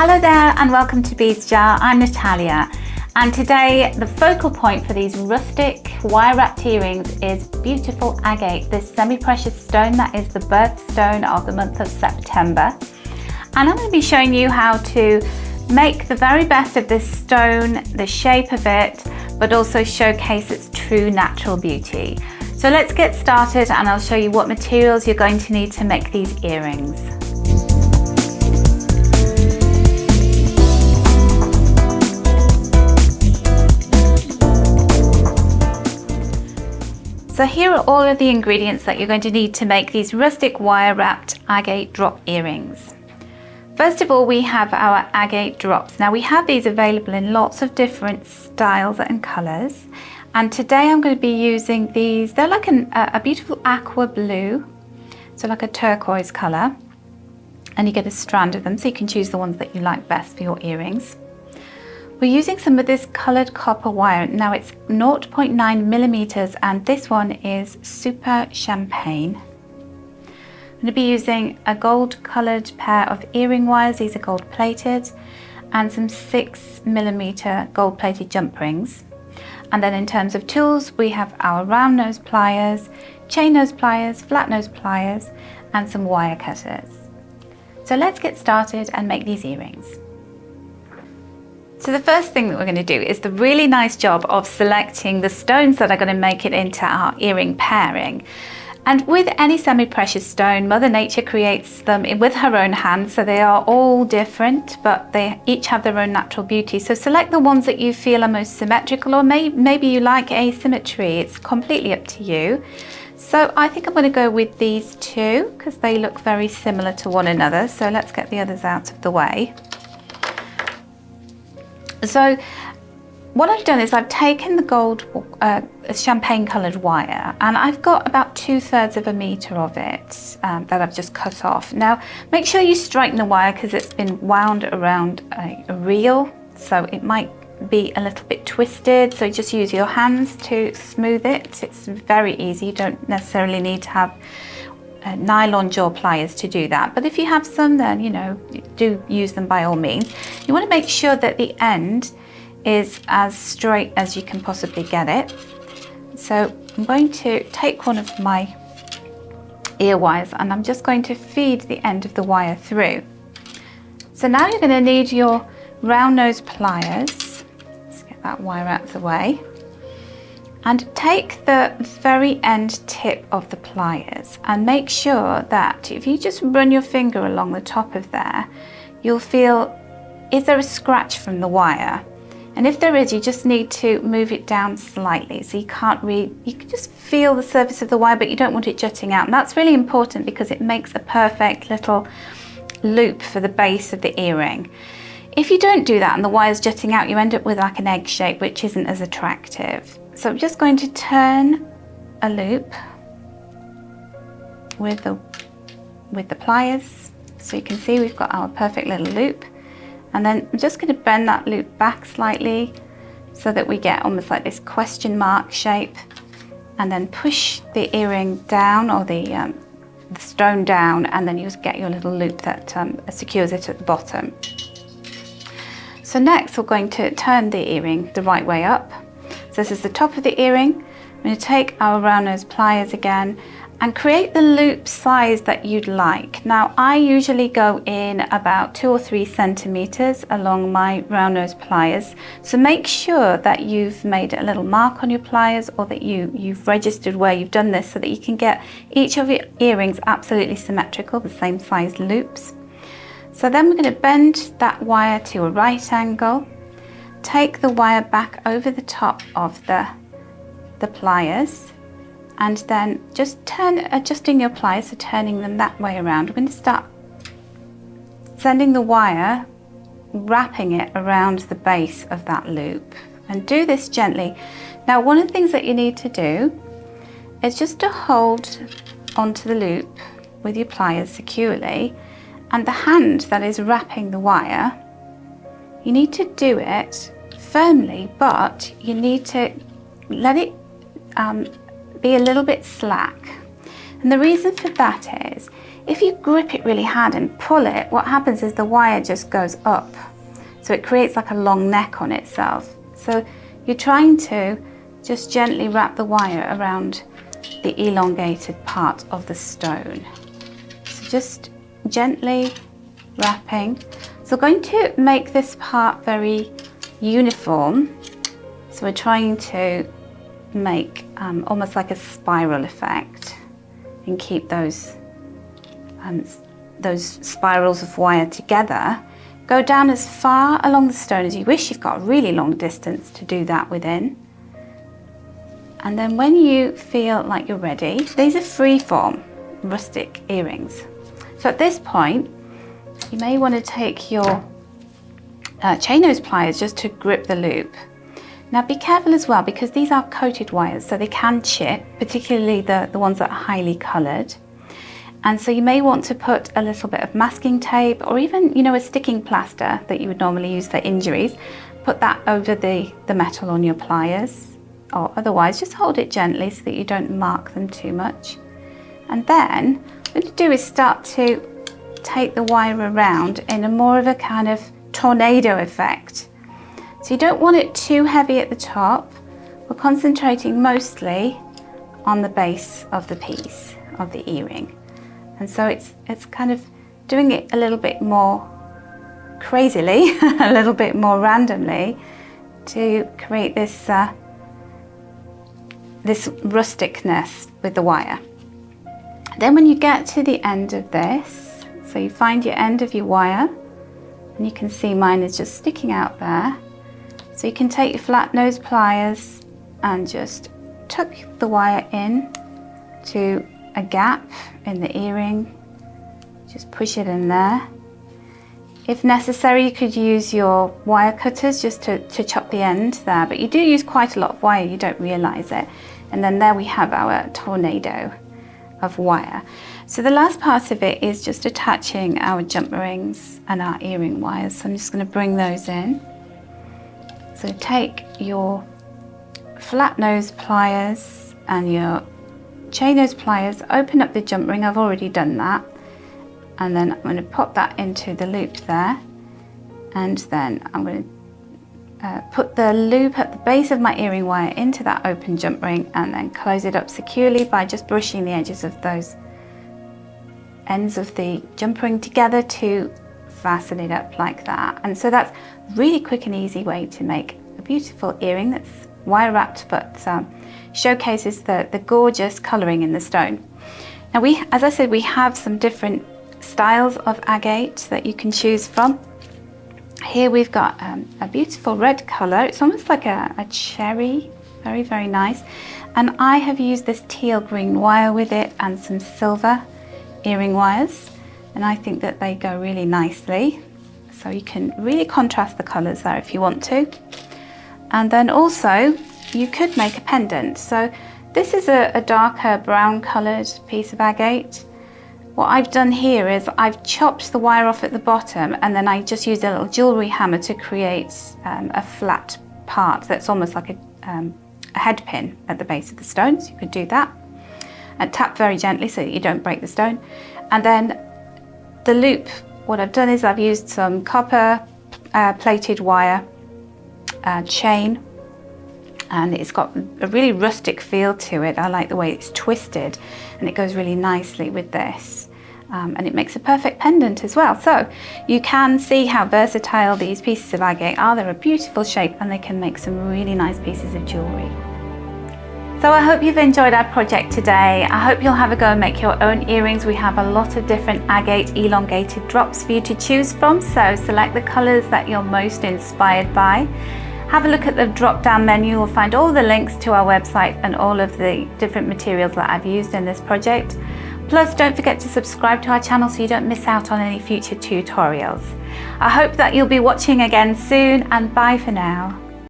Hello there and welcome to Beads Jar. I'm Natalia, and today the focal point for these rustic wire wrapped earrings is beautiful agate, this semi-precious stone that is the birthstone of the month of September. And I'm going to be showing you how to make the very best of this stone, the shape of it, but also showcase its true natural beauty. So let's get started and I'll show you what materials you're going to need to make these earrings. So here are all of the ingredients that you're going to need to make these rustic wire wrapped agate drop earrings. First of all, we have our agate drops. Now we have these available in lots of different styles and colours. And today I'm going to be using these. They're like a beautiful aqua blue, so like a turquoise colour. And you get a strand of them, so you can choose the ones that you like best for your earrings. We're using some of this coloured copper wire. Now it's 0.9 millimeters and this one is super champagne. I'm going to be using a gold coloured pair of earring wires. These are gold plated, and some 6 millimeter gold plated jump rings. And then in terms of tools, we have our round nose pliers, chain nose pliers, flat nose pliers, and some wire cutters. So let's get started and make these earrings. So the first thing that we're going to do is the really nice job of selecting the stones that are going to make it into our earring pairing. And with any semi-precious stone, Mother Nature creates them with her own hand, so they are all different, but they each have their own natural beauty. So select the ones that you feel are most symmetrical, or maybe you like asymmetry. It's completely up to you. So I think I'm going to go with these two because they look very similar to one another. So let's get the others out of the way. So what I've done is I've taken the gold champagne coloured wire, and I've got about 2/3 of a metre of it that I've just cut off. Now make sure you straighten the wire because it's been wound around a reel, so it might be a little bit twisted, so just use your hands to smooth it. It's very easy, you don't necessarily need to have nylon jaw pliers to do that, but if you have some, then do use them by all means. You want to make sure that the end is as straight as you can possibly get it. So I'm going to take one of my ear wires and I'm just going to feed the end of the wire through. So now you're going to need your round nose pliers. Let's get that wire out of the way. And take the very end tip of the pliers and make sure that if you just run your finger along the top of there, you'll feel, is there a scratch from the wire? And if there is, you just need to move it down slightly. So you can just feel the surface of the wire, but you don't want it jutting out. And that's really important because it makes a perfect little loop for the base of the earring. If you don't do that and the wire's jutting out, you end up with like an egg shape, which isn't as attractive. So I'm just going to turn a loop with the pliers. So you can see we've got our perfect little loop. And then I'm just going to bend that loop back slightly so that we get almost like this question mark shape, and then push the earring down, or the stone down, and then you just get your little loop that secures it at the bottom. So next we're going to turn the earring the right way up. So this is the top of the earring. I'm going to take our round nose pliers again and create the loop size that you'd like. Now I usually go in about 2 or 3 centimeters along my round nose pliers. So make sure that you've made a little mark on your pliers, or that you've registered where you've done this, so that you can get each of your earrings absolutely symmetrical, the same size loops. So then we're going to bend that wire to a right angle. Take the wire back over the top of the pliers, and then just adjusting your pliers, so turning them that way around. We're going to start sending the wire, wrapping it around the base of that loop, and do this gently. Now one of the things that you need to do is just to hold onto the loop with your pliers securely, and the hand that is wrapping the wire, you need to do it firmly, but you need to let it be a little bit slack. And the reason for that is, if you grip it really hard and pull it, what happens is the wire just goes up. So it creates like a long neck on itself. So you're trying to just gently wrap the wire around the elongated part of the stone. So just gently wrapping. So we're going to make this part very uniform. So we're trying to make almost like a spiral effect and keep those spirals of wire together. Go down as far along the stone as you wish. You've got a really long distance to do that within. And then when you feel like you're ready, these are free-form rustic earrings. So at this point, you may want to take your chain nose pliers just to grip the loop. Now be careful as well, because these are coated wires, so they can chip, particularly the ones that are highly coloured. And so you may want to put a little bit of masking tape, or even, you know, a sticking plaster that you would normally use for injuries. Put that over the metal on your pliers, or otherwise just hold it gently so that you don't mark them too much. And then what I'm going to do is start to take the wire around in a more of a kind of tornado effect. So you don't want it too heavy at the top. We're concentrating mostly on the base of the piece of the earring. And so it's kind of doing it a little bit more crazily, a little bit more randomly, to create this this rusticness with the wire. Then when you get to the end of this, so you find your end of your wire, and you can see mine is just sticking out there. So you can take your flat nose pliers and just tuck the wire in to a gap in the earring. Just push it in there. If necessary, you could use your wire cutters just to chop the end there, but you do use quite a lot of wire, you don't realize it. And then there we have our tornado of wire. So the last part of it is just attaching our jump rings and our earring wires. So I'm just going to bring those in. So take your flat nose pliers and your chain nose pliers, open up the jump ring. I've already done that. And then I'm going to pop that into the loop there. And then I'm going to put the loop at the base of my earring wire into that open jump ring, and then close it up securely by just brushing the edges of those ends of the jump ring together to fasten it up like that. And so that's a really quick and easy way to make a beautiful earring that's wire wrapped, but showcases the gorgeous colouring in the stone. Now as I said, we have some different styles of agate that you can choose from. Here we've got a beautiful red colour. It's almost like a cherry, very, very nice. And I have used this teal green wire with it and some silver earring wires, and I think that they go really nicely. So you can really contrast the colours there if you want to. And then also you could make a pendant. So this is a darker brown coloured piece of agate. What I've done here is I've chopped the wire off at the bottom, and then I just used a little jewellery hammer to create a flat part that's almost like a head pin at the base of the stone. So you could do that and tap very gently so that you don't break the stone. And then the loop, what I've done is I've used some copper plated wire chain, and it's got a really rustic feel to it. I like the way it's twisted, and it goes really nicely with this. And it makes a perfect pendant as well. So you can see how versatile these pieces of agate are. They're a beautiful shape, and they can make some really nice pieces of jewellery. So I hope you've enjoyed our project today. I hope you'll have a go and make your own earrings. We have a lot of different agate elongated drops for you to choose from, so select the colours that you're most inspired by. Have a look at the drop down menu. You'll find all the links to our website and all of the different materials that I've used in this project. Plus, don't forget to subscribe to our channel so you don't miss out on any future tutorials. I hope that you'll be watching again soon, and bye for now.